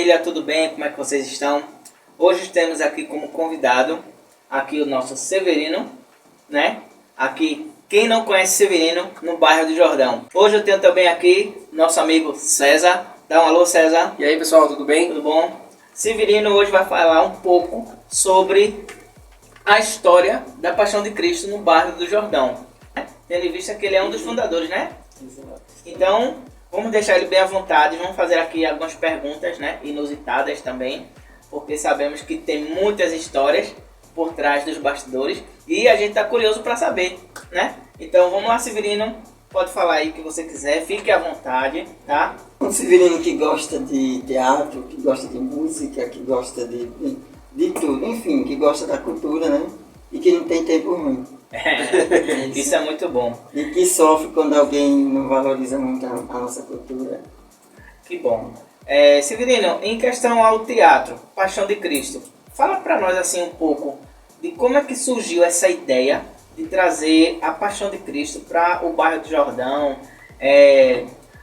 família, tudo bem? Como é que vocês estão? Hoje temos aqui como convidado aqui o nosso Severino, né? Aqui, quem não conhece Severino, no bairro do Jordão. Hoje eu tenho também aqui nosso amigo César. Dá um alô, César. E aí, pessoal, tudo bem? Tudo bom? Severino hoje vai falar um pouco sobre a história da Paixão de Cristo no bairro do Jordão. Tendo em vista que ele é um dos fundadores, né? Então, vamos deixar ele bem à vontade, vamos fazer aqui algumas perguntas, né, inusitadas também, porque sabemos que tem muitas histórias por trás dos bastidores e a gente está curioso para saber, né? Então, vamos lá, Severino, pode falar aí o que você quiser, fique à vontade, tá? Um Severino que gosta de teatro, que gosta de música, que gosta de tudo, enfim, que gosta da cultura, né? E que não tem tempo ruim. Isso é muito bom. E que sofre quando alguém não valoriza muito a nossa cultura. Que bom. Severino, em questão ao teatro, Paixão de Cristo, fala para nós assim um pouco de como é que surgiu essa ideia de trazer a Paixão de Cristo para o bairro do Jordão.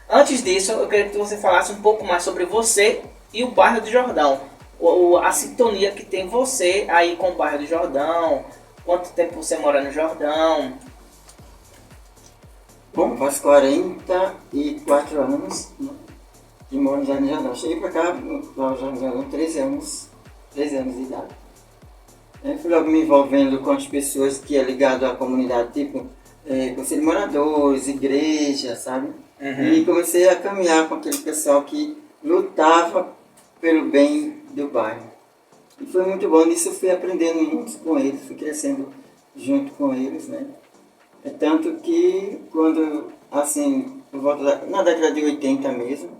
Antes disso, eu queria que você falasse um pouco mais sobre você e o bairro do Jordão. A sintonia que tem você aí com o bairro do Jordão. Quanto tempo você mora no Jordão? Bom, faz 44 anos, né, que moro já no Jordão. Cheguei pra cá, no Jordão, 13 anos de idade. Fui logo me envolvendo com as pessoas que é ligado à comunidade, tipo conselho de moradores, igreja, sabe? Uhum. E comecei a caminhar com aquele pessoal que lutava pelo bem do bairro. E foi muito bom, nisso eu fui aprendendo muito com eles, fui crescendo junto com eles, né? É tanto que quando, assim, por volta na década de 80 mesmo,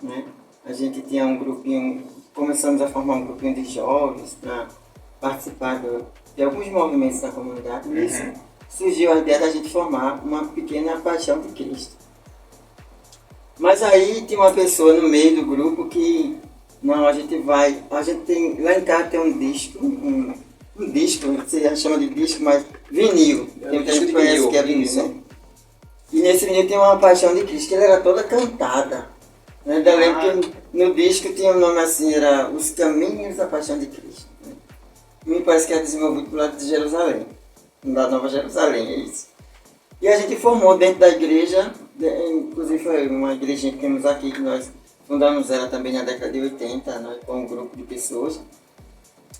né? A gente tinha um grupinho, começamos a formar um grupinho de jovens para participar de alguns movimentos da comunidade. E nisso surgiu a ideia da gente formar uma pequena Paixão de Cristo. Mas aí tinha uma pessoa no meio do grupo que não, a gente tem, lá em casa tem um disco, um disco, você chama de disco, mas vinil. Tem muita gente conhece que é vinil, né? E nesse vinil tem uma Paixão de Cristo, que ele era toda cantada. Né? Eu lembro que no disco tinha um nome assim, era Os Caminhos da Paixão de Cristo. Né? Me parece que era desenvolvido do lado de Jerusalém, da Nova Jerusalém, é isso. E a gente formou dentro da igreja, inclusive foi uma igrejinha que temos aqui, que nós fundamos ela também na década de 80, né, com um grupo de pessoas.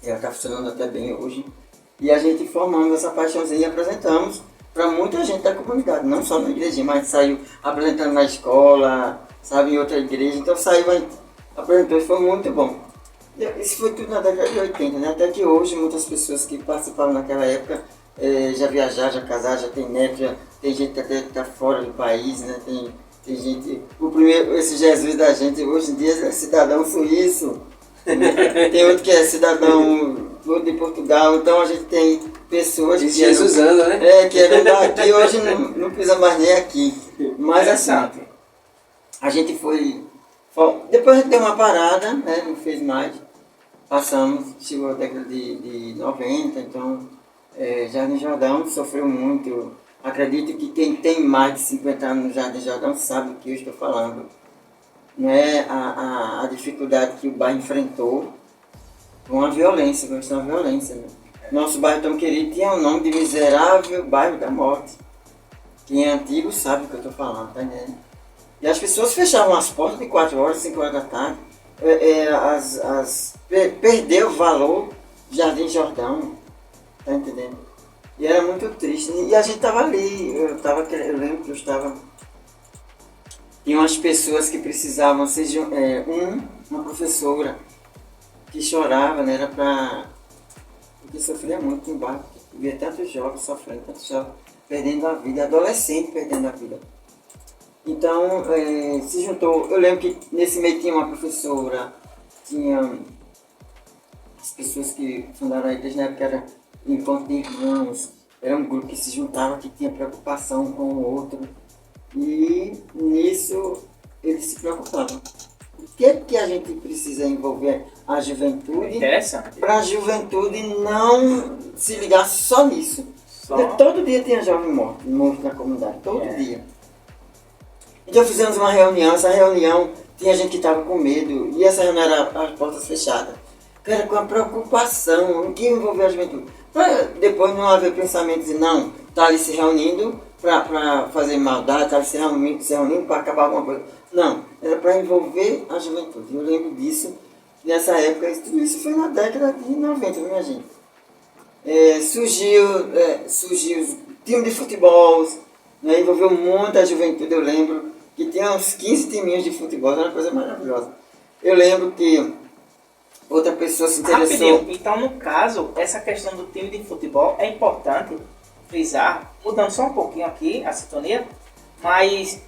Ela está funcionando até bem hoje. E a gente formamos essa paixãozinha e apresentamos para muita gente da comunidade, não só na igreja, mas saiu apresentando na escola, sabe, em outra igreja. Então saiu, apresentou e foi muito bom. Isso foi tudo na década de 80, né? Até que hoje muitas pessoas que participaram naquela época já viajaram, já casaram, já tem neto, já tem gente que até está fora do país, né? Tem gente, esse Jesus da gente hoje em dia é cidadão suíço, tem outro que é cidadão de Portugal, então a gente tem pessoas que Jesus anda, né? Que eram daqui, hoje não precisa mais nem aqui. Mas assim, a gente foi, depois a gente deu uma parada, né, não fez mais, chegou a década de 90, então Jardim Jordão sofreu muito. Acredito que quem tem mais de 50 anos no Jardim Jordão sabe o que eu estou falando. Não é a dificuldade que o bairro enfrentou com a violência, com a violência. Né? Nosso bairro tão querido tinha o nome de Miserável Bairro da Morte. Quem é antigo sabe o que eu estou falando, tá entendendo? E as pessoas fechavam as portas de 4 horas, 5 horas da tarde. Perdeu o valor Jardim Jordão, tá entendendo? E era muito triste. E a gente estava ali, eu lembro que eu estava... Tinha umas pessoas que precisavam, uma professora que chorava, né? Era porque sofria muito no bairro, via tantos jovens sofrendo, tantos jovens perdendo a vida, adolescentes perdendo a vida. Então, se juntou, eu lembro que nesse meio tinha uma professora, tinha as pessoas que fundaram a igreja na época, era Encontro de Irmãos, era um grupo que se juntava, que tinha preocupação com o outro. E nisso eles se preocupavam. O que a gente precisa envolver a juventude para a juventude não se ligar só nisso? Porque todo dia tinha jovem morto na comunidade, todo dia. Então fizemos uma reunião, essa reunião tinha gente que estava com medo, e essa reunião era as portas fechadas. Cara, com a preocupação, o que envolveu a juventude. Para depois não haver pensamento de não, tá ali se reunindo para fazer maldade, tá ali se reunindo para acabar alguma coisa. Não, era para envolver a juventude. Eu lembro disso, nessa época, tudo isso foi na década de 90, minha gente. Surgiu time de futebol, né, envolveu muita juventude, eu lembro que tinha uns 15 timinhos de futebol, era uma coisa maravilhosa. Eu lembro que outra pessoa se interessou... Rapidinho, então no caso, essa questão do time de futebol é importante frisar, mudando só um pouquinho aqui a sintonia, mas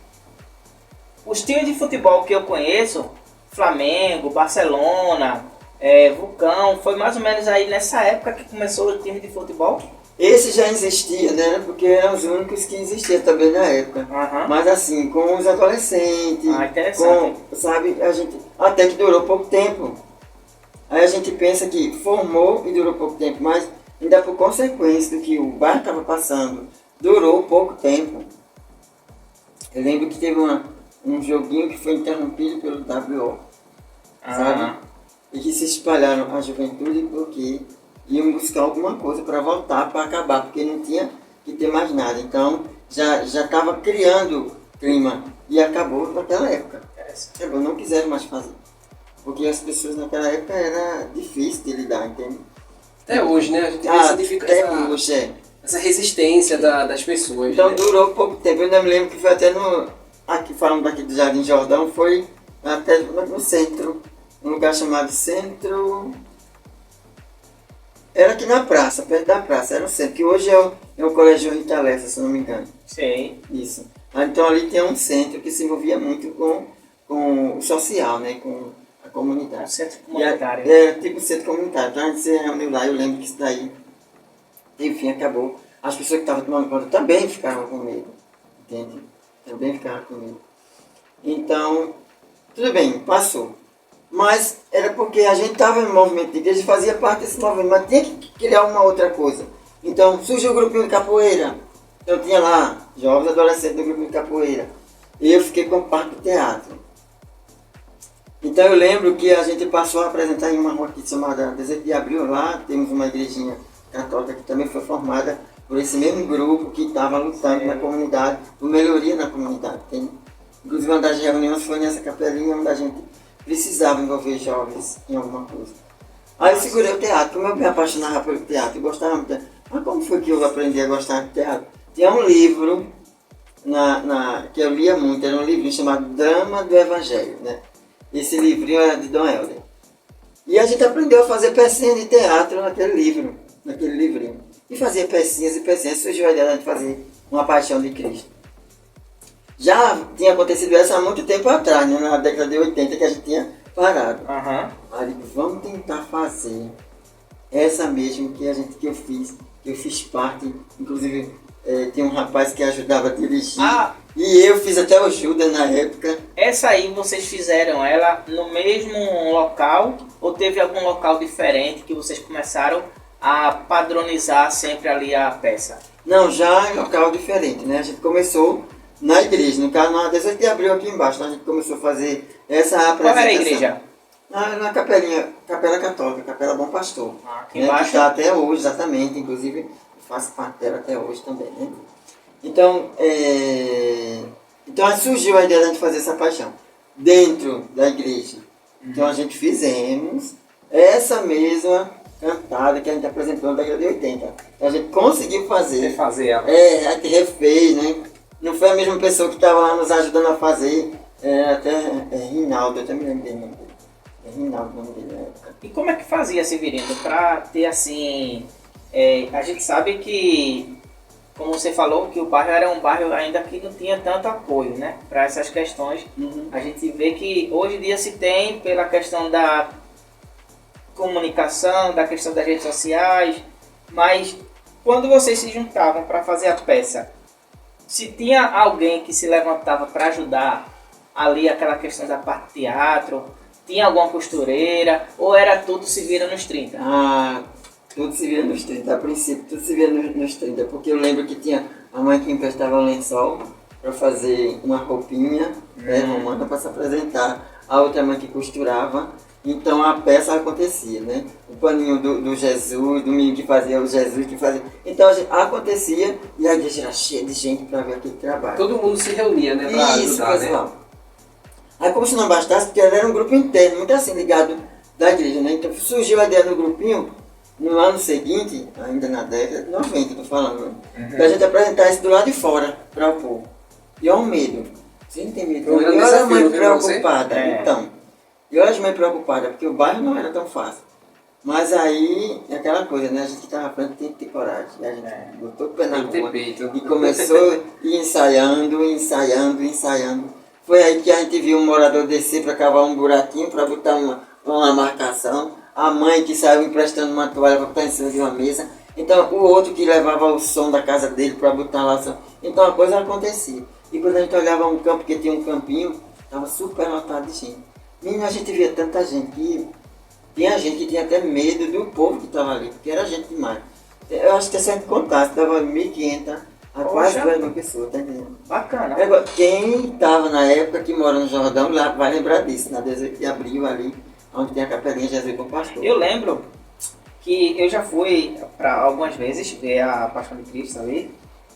os times de futebol que eu conheço, Flamengo, Barcelona, Vulcão, foi mais ou menos aí nessa época que começou o time de futebol? Esse já existia, né? Porque eram os únicos que existiam também na época. Uhum. Mas assim, com os adolescentes, interessante. sabe, a gente até que durou pouco tempo. Aí a gente pensa que formou e durou pouco tempo, mas ainda por consequência do que o bairro estava passando, durou pouco tempo. Eu lembro que teve um joguinho que foi interrompido pelo WO, sabe? E que se espalharam a juventude porque iam buscar alguma coisa para voltar, para acabar, porque não tinha que ter mais nada. Então já estava criando clima e acabou naquela época. Acabou, não quiseram mais fazer. Porque as pessoas naquela época era difícil de lidar, entende? Até hoje, né? A gente vê essa resistência das pessoas. Então né? durou pouco tempo. Eu ainda me lembro que foi até aqui falando daqui do Jardim Jordão, foi até no centro, um lugar chamado Centro. Era aqui na praça, perto da praça, era o centro, que hoje é o Colégio Rita Lessa, se não me engano. Sei. Isso. Então ali tem um centro que se envolvia muito com o social, né? Com a comunidade. Um centro comunitário. Era tipo centro comunitário. Então a gente se reuniu lá, eu lembro que isso daí, enfim, acabou. As pessoas que estavam tomando conta também ficaram com medo, entende? Também ficaram com medo. Então, tudo bem, passou. Mas era porque a gente estava no movimento de igreja e fazia parte desse movimento, mas tinha que criar uma outra coisa. Então surgiu o grupinho de capoeira. Eu tinha lá jovens adolescentes do grupinho de capoeira. E eu fiquei com parte do teatro. Então eu lembro que a gente passou a apresentar em uma rua aqui chamada 18 de Abril. Lá temos uma igrejinha católica que também foi formada por esse mesmo grupo que estava lutando na comunidade, por melhoria na comunidade. Inclusive uma das reuniões foi nessa capelinha onde a gente precisava envolver jovens em alguma coisa. Aí eu segurei o teatro, como eu me apaixonava pelo teatro, eu gostava muito. Mas como foi que eu aprendi a gostar de teatro? Tinha um livro que eu lia muito, era um livrinho chamado Drama do Evangelho, né? Esse livrinho era de Dom Helder. E a gente aprendeu a fazer pecinhas de teatro naquele livrinho. E fazia pecinhas e pecinhas, surgiu a ideia de fazer uma Paixão de Cristo. Já tinha acontecido isso há muito tempo atrás, né? Na década de 80 que a gente tinha parado. Aí vamos tentar fazer essa mesmo que eu fiz parte, inclusive tinha um rapaz que ajudava a dirigir. E eu fiz até o Judas na época. Essa aí vocês fizeram ela no mesmo local ou teve algum local diferente que vocês começaram a padronizar sempre ali a peça? Não, já em local diferente, né? A gente começou na igreja, no caso na 18 de Abril aqui embaixo, a gente começou a fazer essa apresentação. Qual era a igreja? Na Capela Católica, Capela Bom Pastor. Aqui né? embaixo? Que está até hoje, exatamente, inclusive faço parte dela até hoje também, né? Então surgiu a ideia de a gente fazer essa paixão dentro da igreja. Então a gente fizemos essa mesma cantada que a gente apresentou na década de 80. Então a gente conseguiu fazer. ela. A gente refez, né? Não foi a mesma pessoa que estava lá nos ajudando a fazer. Rinaldo, eu também lembro dele. Rinaldo, o nome dele na época. E como é que fazia, Severino, para ter assim... a gente sabe que, como você falou, que o bairro era um bairro ainda que não tinha tanto apoio, né? Para essas questões. A gente vê que hoje em dia se tem pela questão da comunicação, da questão das redes sociais, mas quando vocês se juntavam para fazer a peça, se tinha alguém que se levantava para ajudar ali aquela questão da parte de teatro, tinha alguma costureira, ou era tudo se vira nos 30? Tudo se vira nos 30, a princípio tudo se vira nos 30, porque eu lembro que tinha a mãe que emprestava um lençol para fazer uma roupinha romana para se apresentar. a outra mãe que costurava. Então a peça acontecia, né? O paninho do Jesus, do menino que fazia o Jesus que fazia. Então acontecia e a igreja era cheia de gente para ver aquele trabalho. Todo mundo se reunia, né? Pra Isso, ajudar, pessoal. né? Aí como se não bastasse, porque era um grupo interno, muito assim ligado da igreja, né? Então surgiu a ideia do grupinho no ano seguinte, ainda na década de 90, tô falando, né? Da gente apresentar isso do lado de fora para o povo. E é um medo. Você não tem medo? Foi um grande Eu era desafio, mãe viu, pra você? preocupada, então. Eu era mãe preocupada, porque o bairro não era tão fácil. Mas aí, é aquela coisa, né? A gente que estava à frente tem que ter coragem. E a gente botou o pé na Tem que ter rua peito. e começou a ir ensaiando. Foi aí que a gente viu um morador descer para cavar um buraquinho, para botar uma marcação. A mãe que saiu emprestando uma toalha para botar em cima de uma mesa. Então, o outro que levava o som da casa dele para botar lá o som. Então, a coisa acontecia. E quando a gente olhava um campo, que tinha um campinho, estava super lotado de gente. Menina, a gente via tanta gente que tinha gente que tinha até medo do povo que estava ali, porque era gente demais. Eu acho que se a gente contasse, dava 1.500 a quase 2.000 pessoas, tá entendendo? Bacana. Agora, quem estava na época que mora no Jordão, lá vai lembrar disso, na 18 de abril ali, onde tem a capelinha Jesus com o pastor. Eu lembro que eu já fui para algumas vezes ver a Paixão de Cristo ali,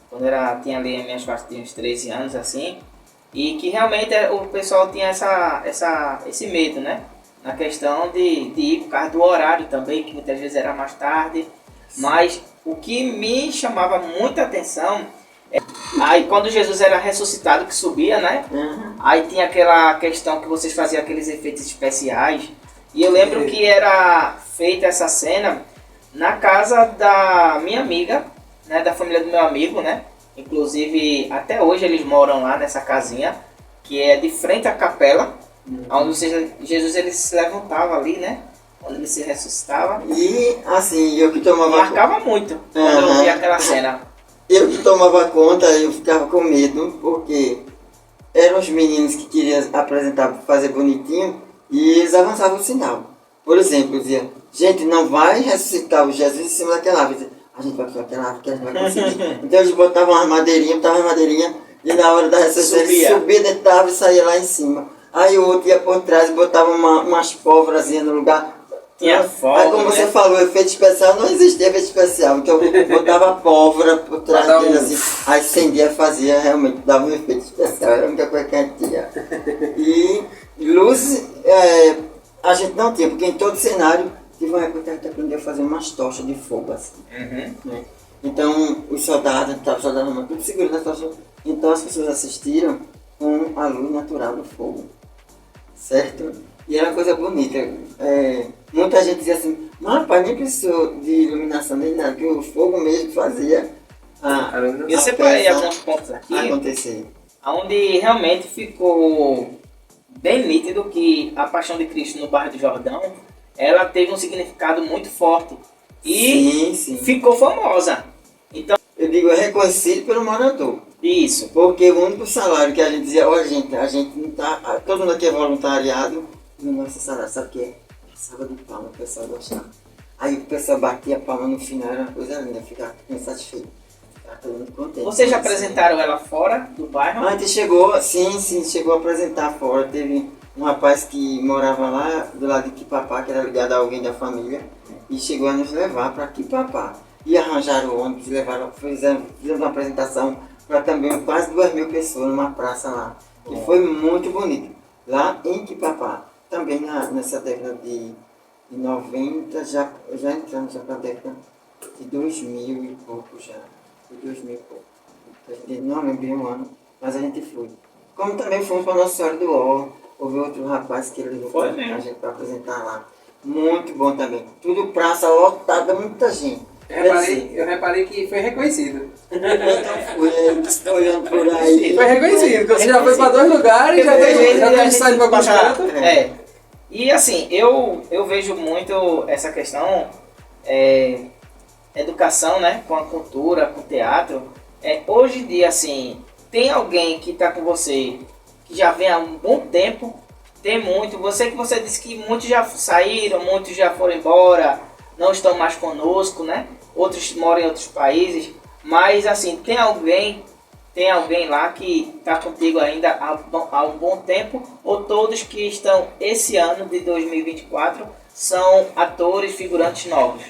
quando tinha ali minhas partes, tinha uns 13 anos assim, e que realmente o pessoal tinha esse medo, né? Na questão de ir por causa do horário também, que muitas vezes era mais tarde. Mas o que me chamava muita atenção é aí quando Jesus era ressuscitado, que subia, né? Aí tinha aquela questão que vocês faziam aqueles efeitos especiais. E eu lembro que era feita essa cena na casa da minha amiga, né? Da família do meu amigo, né? Inclusive, até hoje eles moram lá nessa casinha, que é de frente à capela, onde Jesus ele se levantava ali, né? Quando ele se ressuscitava. E assim, eu que tomava Marcava muito quando eu via aquela cena. Eu que tomava conta, eu ficava com medo, porque eram os meninos que queriam apresentar, fazer bonitinho, e eles avançavam o sinal. Por exemplo, eu dizia, gente, não vai ressuscitar o Jesus em cima daquela árvore. A gente vai para aquela árvore que a gente vai conseguir. Então eles botavam uma madeirinha, e na hora da ressuscitação ele subia dentro da árvore e saía lá em cima. Aí o outro ia por trás e botava umas pólvoras no lugar. Tinha fogo, aí como você falou, efeito especial, não existia efeito especial. Então eu botava pólvora por trás dele assim, aí acendia, fazia realmente, dava um efeito especial, era a única coisa que a gente tinha. E luz a gente não tinha, porque em todo cenário tive uma época que a gente aprendeu a fazer umas tochas de fogo assim. Né? Então os soldados, tudo segurando as tochas. Então as pessoas assistiram com a luz natural do fogo. Certo? E era uma coisa bonita. Muita gente dizia assim, mas rapaz, nem precisou de iluminação nem nada, que o fogo mesmo fazia eu separei alguns pontos aqui, acontecer. Onde realmente ficou bem nítido que a Paixão de Cristo no bairro do Jordão, ela teve um significado muito forte. E sim. ficou famosa. Então, eu digo, é reconhecido pelo morador. Isso. Porque o único salário que a gente dizia, olha gente, a gente não tá. Todo mundo aqui é voluntariado, no nosso salário, sabe o que é? Salva de palma, o pessoal gostava. Aí o pessoal batia a palma no final, era uma coisa linda, ficava insatisfeito. Ficava todo mundo contente. Vocês já apresentaram ela fora do bairro? A gente chegou, sim, chegou a apresentar fora. Teve um rapaz que morava lá do lado de Quipapá, que era ligado a alguém da família, e chegou a nos levar para Quipapá. E arranjaram o ônibus, fizemos uma apresentação para também quase 2.000 pessoas numa praça lá. E foi muito bonito. Lá em Quipapá, também nessa década de 90, já entramos para a década de 2000 e pouco já. De 2000 e pouco. Não lembrei um ano, mas a gente foi. Como também fomos para Nossa Senhora do Ó, houve outro rapaz que ele levou a gente para apresentar lá. Muito bom também. Tudo praça lotada, muita gente. Eu reparei que foi reconhecido. Então olhando por aí. Foi reconhecido, porque você já foi para 2 lugares, já tem saído para alguns cantos. E assim, eu vejo muito essa questão, educação, né, com a cultura, com o teatro. Hoje em dia, assim, tem alguém que está com você, que já vem há um bom tempo, tem muito. Você disse que muitos já saíram, muitos já foram embora, não estão mais conosco, né? Outros moram em outros países, mas assim, tem alguém tem alguém lá que está contigo ainda há um bom tempo, ou todos que estão esse ano de 2024 são atores, figurantes novos?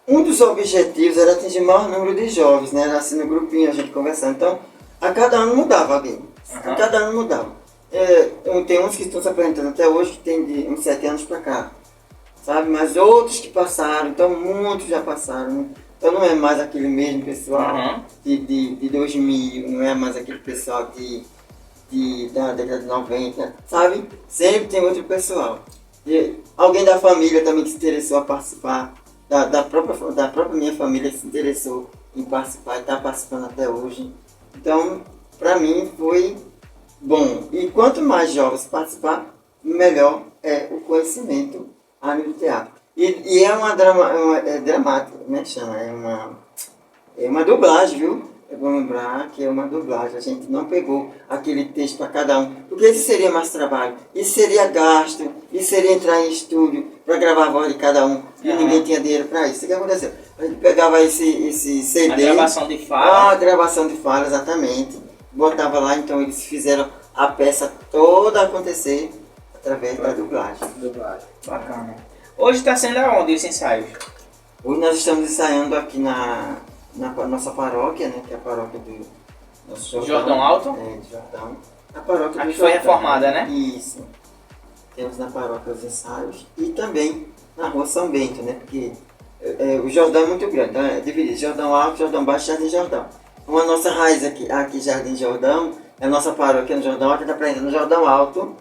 Um dos objetivos era atingir o maior número de jovens, né? Era assim no grupinho, a gente conversando. Então, a cada ano mudava alguém. A cada ano mudava. Tem uns que estão se apresentando até hoje, que tem de uns 7 anos para cá. Sabe? Mas outros que passaram, então muitos já passaram. Então não é mais aquele mesmo pessoal de 2000, não é mais aquele pessoal da década de 90, sabe? Sempre tem outro pessoal. E alguém da família também que se interessou a participar, da própria minha família que se interessou em participar e está participando até hoje. Então, para mim foi bom. E quanto mais jovens participar, melhor é o conhecimento a nível do teatro. E é uma dramática, como é que chama? É uma dublagem, viu? É bom lembrar que é uma dublagem. A gente não pegou aquele texto para cada um, porque isso seria mais trabalho. Isso seria gasto, isso seria entrar em estúdio para gravar a voz de cada um. E ninguém tinha dinheiro para isso. O que aconteceu? A gente pegava esse CD. A gravação de fala. A gravação de fala, exatamente. Botava lá, então eles fizeram a peça toda acontecer através da dublagem. Bacana. Hoje está sendo aonde os ensaios? Hoje nós estamos ensaiando aqui na nossa paróquia, né? Que é a paróquia do nosso Jordão Alto? De Jordão. A paróquia Aqui do foi Jordão, reformada, né? Isso. Temos na paróquia os ensaios e também na rua São Bento, né? Porque o Jordão é muito grande, então é dividido. Jordão Alto, Jordão Baixo, Jardim Jordão. Uma nossa raiz aqui Jardim Jordão, é a nossa paróquia no Jordão Alto, está aprendendo no Jordão Alto,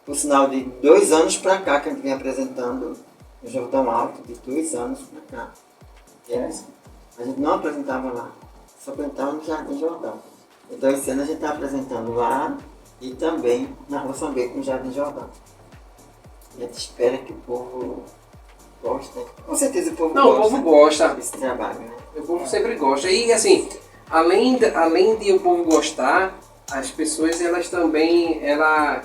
por sinal de 2 anos para cá que a gente vem apresentando no Jordão Alto, de 2 anos para cá. A gente não apresentava lá, só apresentava no Jardim Jordão. Então esse ano a gente está apresentando lá e também na Rua São Bento, no Jardim Jordão. E a gente espera que o povo goste, né? Com certeza o povo gosta. Não, o povo gosta desse trabalho, né? O povo sempre gosta. E assim, além de o povo gostar, as pessoas elas também, ela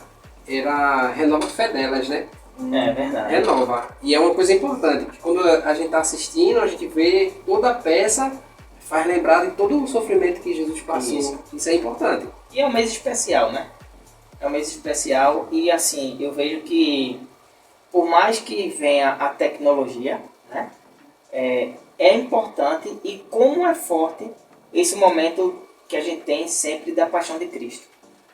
renova a fé delas, né? É verdade. Renova. E é uma coisa importante, porque quando a gente está assistindo, a gente vê toda a peça, faz lembrar de todo o sofrimento que Jesus passou. Isso é importante. E é um mês especial, né? É um mês especial e assim, eu vejo que por mais que venha a tecnologia, né? É importante e como é forte esse momento que a gente tem sempre da Paixão de Cristo.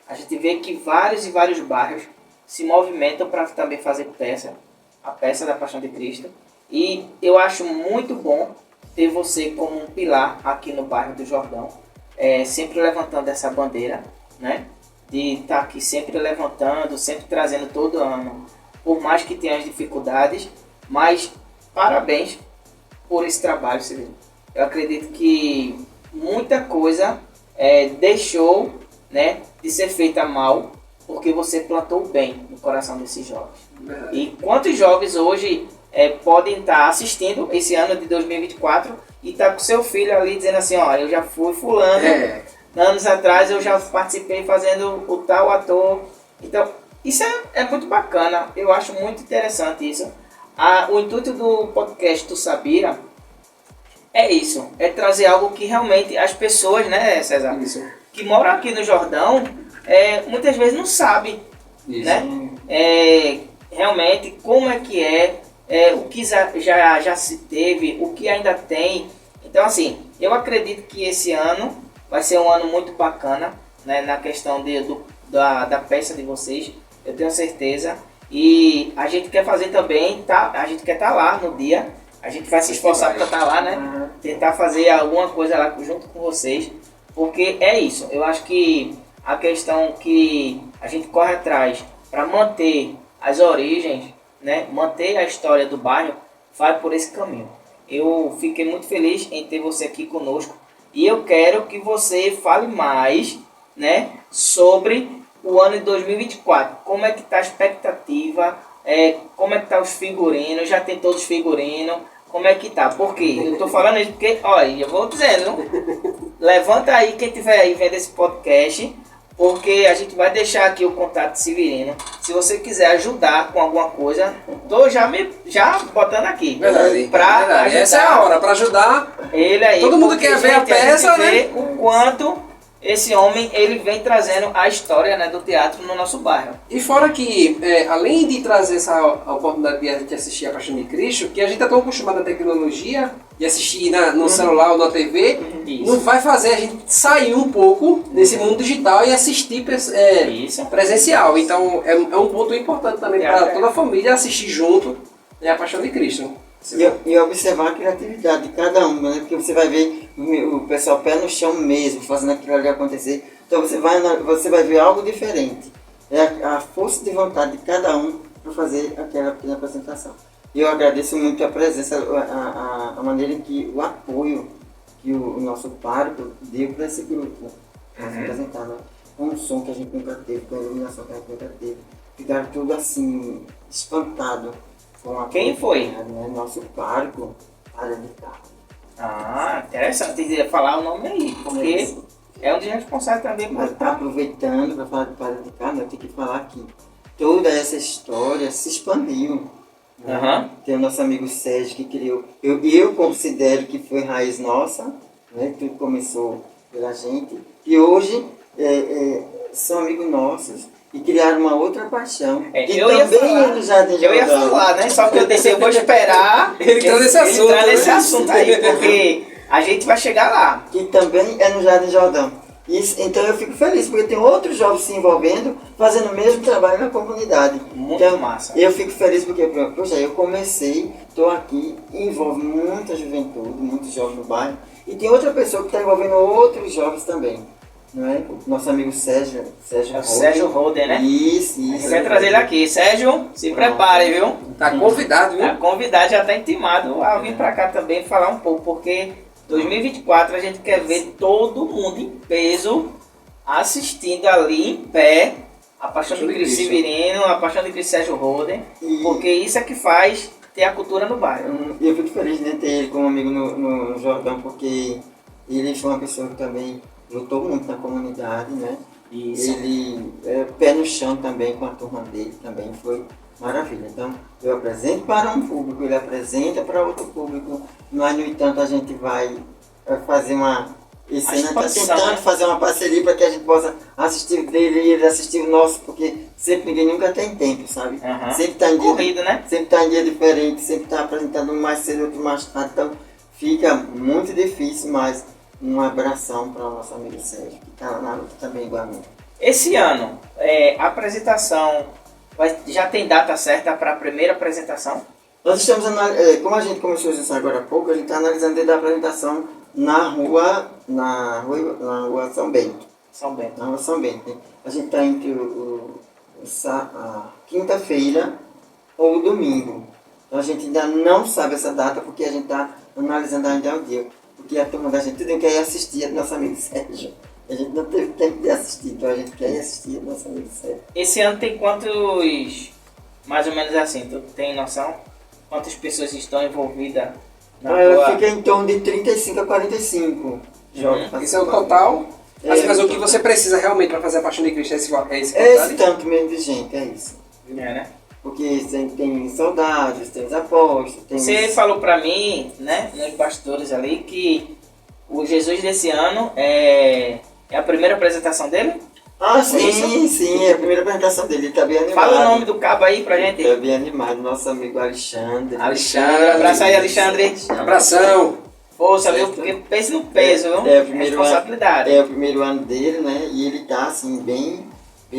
A gente vê que vários e vários bairros se movimentam para também fazer a peça da Paixão de Cristo. E eu acho muito bom ter você como um pilar aqui no bairro do Jordão, sempre levantando essa bandeira, né? De estar aqui sempre levantando, sempre trazendo todo ano, por mais que tenha as dificuldades, mas parabéns por esse trabalho, Severino. Eu acredito que muita coisa deixou, né, de ser feita mal, porque você plantou bem no coração desses jovens. E quantos jovens hoje podem estar assistindo esse ano de 2024 e estar com seu filho ali dizendo assim, ó, eu já fui fulano, anos atrás eu já participei fazendo o tal ator. Então, isso é muito bacana, eu acho muito interessante isso. O intuito do podcast Tu Sabia é isso, é trazer algo que realmente as pessoas, né, César, que moram aqui no Jordão, muitas vezes não sabem, né? Realmente como é que o que já se teve, o que ainda tem. Então assim, eu acredito que esse ano vai ser um ano muito bacana, né, na questão da peça de vocês, eu tenho certeza. E a gente quer fazer também, a gente quer estar lá no dia, a gente vai se esforçar para estar lá, né? Tentar fazer alguma coisa lá junto com vocês, porque é isso, eu acho que a questão que a gente corre atrás para manter as origens, né? Manter a história do bairro, vai por esse caminho. Eu fiquei muito feliz em ter você aqui conosco e eu quero que você fale mais, né, sobre o ano de 2024. Como é que está a expectativa? Como é que tá os figurinos? Já tem todos os figurinos? Como é que tá? Por quê? Eu tô falando isso porque, olha, eu vou dizendo, levanta aí quem tiver aí vendo esse podcast, porque a gente vai deixar aqui o contato de Severino. Se você quiser ajudar com alguma coisa, tô já botando aqui. Verdade. Essa é a hora, para ajudar. Ele aí. Todo mundo quer ver a peça, né? O quanto esse homem, ele vem trazendo a história, né, do teatro no nosso bairro. E fora que, além de trazer essa oportunidade de a gente assistir a Paixão de Cristo, que a gente é tão acostumado à tecnologia, de assistir no celular ou na TV, Isso. não vai fazer a gente sair um pouco desse mundo digital e assistir Isso. presencial. Então é um ponto importante também para toda a família assistir junto, né, a Paixão de Cristo. E observar a criatividade de cada um, né? Porque você vai ver o pessoal pé no chão mesmo, fazendo aquilo ali acontecer. Então você vai ver algo diferente. É a força de vontade de cada um para fazer aquela pequena apresentação. E eu agradeço muito a presença, a maneira em que o apoio que o nosso pároco deu para esse grupo. Para se apresentar, né? Com um som que a gente nunca teve, com a iluminação que a gente nunca teve. Ficaram tudo assim, espantado. Quem foi? Né? Nosso pároco, área de carro. Ah, interessante falar o nome aí, porque é um dos responsáveis também por estar. Aproveitando para falar de Parada de Carro, eu tenho que falar que toda essa história se expandiu. Né? Tem o nosso amigo Sérgio que criou, eu considero que foi raiz nossa, né? Tudo começou pela gente, e hoje são amigos nossos. E criaram uma outra paixão. Que eu também é no Jardim Eu ia falar, né? Só que eu vou esperar ele entrar nesse assunto aí, porque a gente vai chegar lá. Que também é no Jardim Jordão. Então eu fico feliz, porque tem outros jovens se envolvendo, fazendo o mesmo trabalho na comunidade. Muito então, massa. Eu fico feliz porque, poxa, eu comecei, estou aqui, envolve muita juventude, muitos jovens no bairro, e tem outra pessoa que está envolvendo outros jovens também. Não é? O nosso amigo Sérgio É o Sérgio Roden, né? Isso. A gente vai trazer ele aqui. Sérgio, se prepare, viu? Tá convidado, viu? Tá convidado, já tá intimado a vir pra cá também falar um pouco, porque 2024 a gente quer ver todo mundo em peso assistindo ali em pé a Paixão de Cristo Severino, a Paixão de Cristo Sérgio Roden, porque isso é que faz ter a cultura no bairro. Eu fico feliz de ter ele como amigo no Jordão, porque ele foi uma pessoa que também lutou muito na comunidade, né? Isso. Ele pé no chão também com a turma dele, também foi maravilha. Então, eu apresento para um público, ele apresenta para outro público, mas, no entanto, a gente vai fazer uma... Esse ano está tentando fazer uma parceria para que a gente possa assistir dele e ele assistir o nosso, porque sempre ninguém nunca tem tempo, sabe? Sempre está em dia, corrido, né? Sempre está em dia diferente, sempre está apresentando um mais cedo, outro mais tarde, então fica muito difícil, mas um abração para o nosso amigo Sérgio, que está lá na luta também igual a mim. Esse ano, a apresentação já tem data certa para a primeira apresentação? Nós estamos, como a gente começou isso agora há pouco, a gente está analisando desde a apresentação na rua São Bento. Na rua São Bento. Né? A gente está entre a quinta-feira ou o domingo. Então a gente ainda não sabe essa data porque a gente está analisando ainda o dia. Porque a turma da gente tudo quer ir assistir a nosso amigo Sérgio. A gente não teve tempo de assistir, então a gente quer ir assistir a nosso amigo Sérgio. Esse ano tem quantos, mais ou menos assim, tu tem noção? Quantas pessoas estão envolvidas na tua... Fica em torno de 35 a 45 jovens. Esse é o total? Mas o que você precisa realmente para fazer a Paixão de Cristo é esse esse tanto mesmo de gente, é isso. né? Porque tem soldados, tem os apóstolos, tem... Você falou pra mim, né, nos bastidores ali, que o Jesus desse ano é a primeira apresentação dele? Sim, é a primeira apresentação dele, ele tá bem animado. Fala o nome do cabo aí pra gente. Ele tá bem animado, nosso amigo Alexandre. Abraço aí, Alexandre. Abração. Força, viu? Porque pense no peso, viu? É o primeiro responsabilidade. É o primeiro ano dele, né, e ele tá assim, bem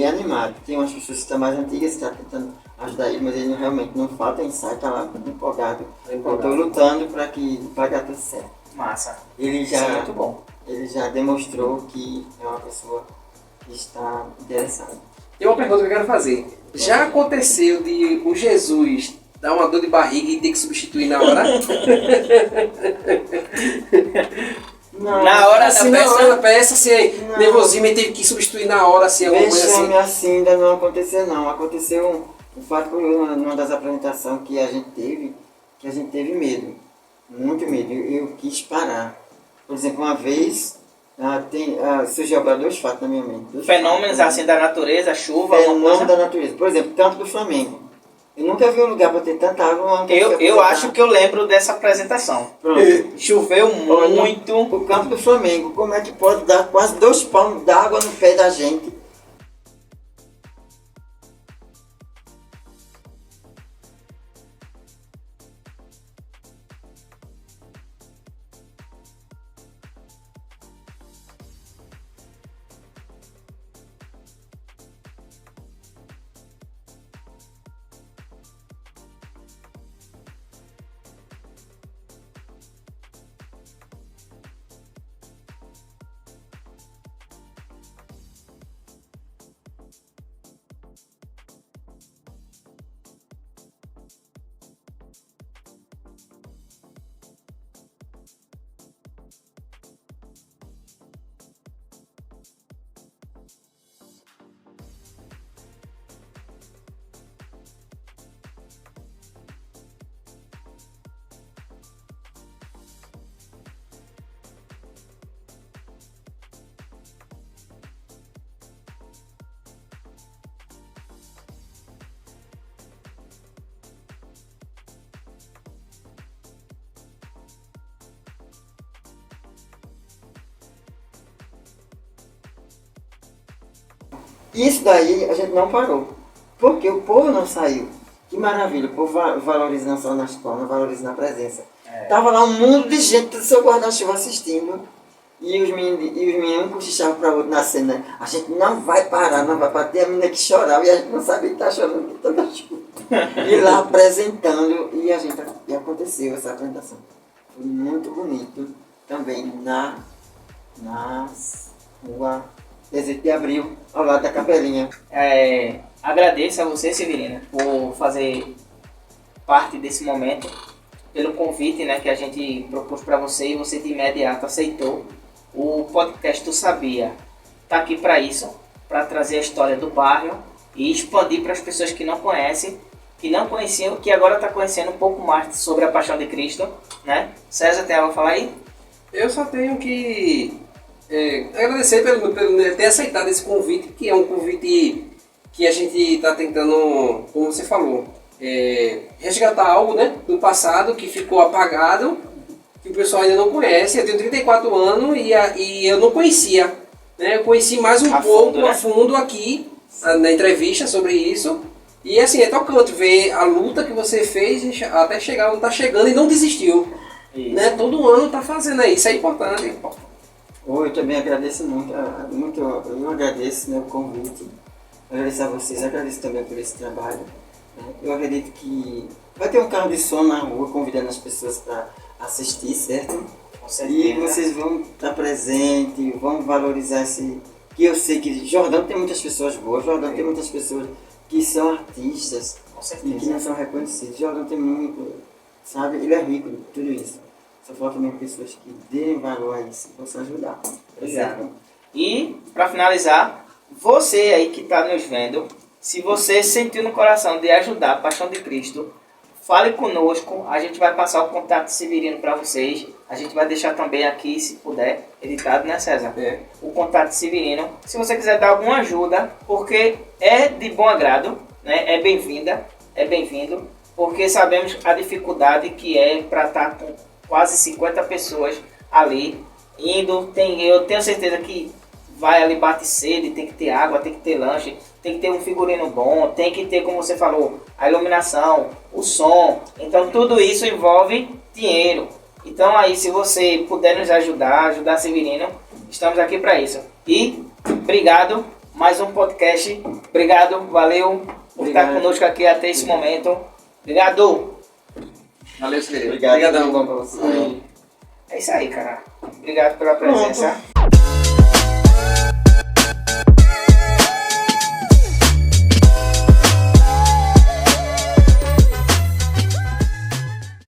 animado. Tem umas pessoas que estão mais antigas que estão tentando ajudar ele, mas ele realmente não falta ensaio, tá lá muito empolgado. Eu tô lutando para dar tudo certo. Massa. Ele Isso é muito bom. Ele já demonstrou que é uma pessoa que está interessada. Tem uma pergunta que eu quero fazer. Já aconteceu de o Jesus dar uma dor de barriga e ter que substituir na hora? Não, na hora assim, da peça? Na hora da peça, assim, nervosinho, e teve que substituir na hora, assim, alguma coisa assim? assim ainda não aconteceu, não. Aconteceu um fato curioso numa das apresentações que a gente teve medo. Muito medo. Eu quis parar. Por exemplo, uma vez, surgiu agora dois fatos na minha mente. Fenômenos assim da natureza, chuva, Fenômeno da natureza. Por exemplo, canto do Flamengo. Eu nunca vi um lugar para ter tanta água. Eu acho que eu lembro dessa apresentação. Pronto. Choveu Olha, muito. O campo do Flamengo, como é que pode dar quase 2 palmos d'água no pé da gente? Isso daí a gente não parou. Porque o povo não saiu. Que maravilha, o povo valoriza não só na escola, valoriza na presença. Tava lá um mundo de gente do seu guarda-chuva assistindo. E os meninos cochichavam para o outro na cena, né? A gente não vai parar, não vai parar. Tem a menina que chorava e a gente não sabia que tá chorando de tanta chuva. E lá apresentando, e aconteceu essa apresentação. Foi muito bonito também na rua 18 de abril, ao lado da Capelinha. Agradeço a você, Severino, por fazer parte desse momento, pelo convite, né, que a gente propôs para você e você de imediato aceitou. O podcast Tu Sabia está aqui para isso, para trazer a história do bairro e expandir para as pessoas que não conhecem, que não conheciam, que agora está conhecendo um pouco mais sobre a Paixão de Cristo, né? César, tem algo a falar aí? Eu só tenho que agradecer pelo ter aceitado esse convite, que é um convite que a gente está tentando, como você falou, resgatar algo, né, do passado que ficou apagado, que o pessoal ainda não conhece. Eu tenho 34 anos e eu não conhecia, né? Eu conheci mais um pouco a fundo aqui na entrevista sobre isso. E assim, é tocante ver a luta que você fez até chegar onde está chegando e não desistiu. Né? Todo ano está fazendo isso, é importante. Eu também agradeço muito, eu agradeço, né, o convite, agradeço a vocês, agradeço também por esse trabalho. Né? Eu acredito que vai ter um carro de som na rua convidando as pessoas para assistir, certo? Com certeza. E vocês vão estar presentes, vão valorizar esse... Que eu sei que Jordão tem muitas pessoas boas, Jordão tem muitas pessoas que são artistas e que não são reconhecidos. Jordão tem muito, sabe? Ele é rico de tudo isso. Só falta mesmo pessoas que deem valor a isso e possam ajudar. Exato. E, para finalizar, você aí que está nos vendo, se você sentiu no coração de ajudar a Paixão de Cristo, fale conosco, a gente vai passar o contato de Severino para vocês. A gente vai deixar também aqui, se puder, editado, né, César? O contato de Severino. Se você quiser dar alguma ajuda, porque é de bom agrado, né? É bem-vinda, é bem-vindo, porque sabemos a dificuldade que é para estar com quase 50 pessoas ali indo. Eu tenho certeza que vai ali, bate sede, tem que ter água, tem que ter lanche, tem que ter um figurino bom, tem que ter, como você falou, a iluminação, o som. Então tudo isso envolve dinheiro. Então aí, se você puder nos ajudar Severino, estamos aqui para isso. E obrigado, mais um podcast. Obrigado, valeu por estar conosco aqui até esse momento. Obrigado. Valeu, Severino. Obrigadão. Bom pra você. É isso aí, cara. Obrigado pela presença.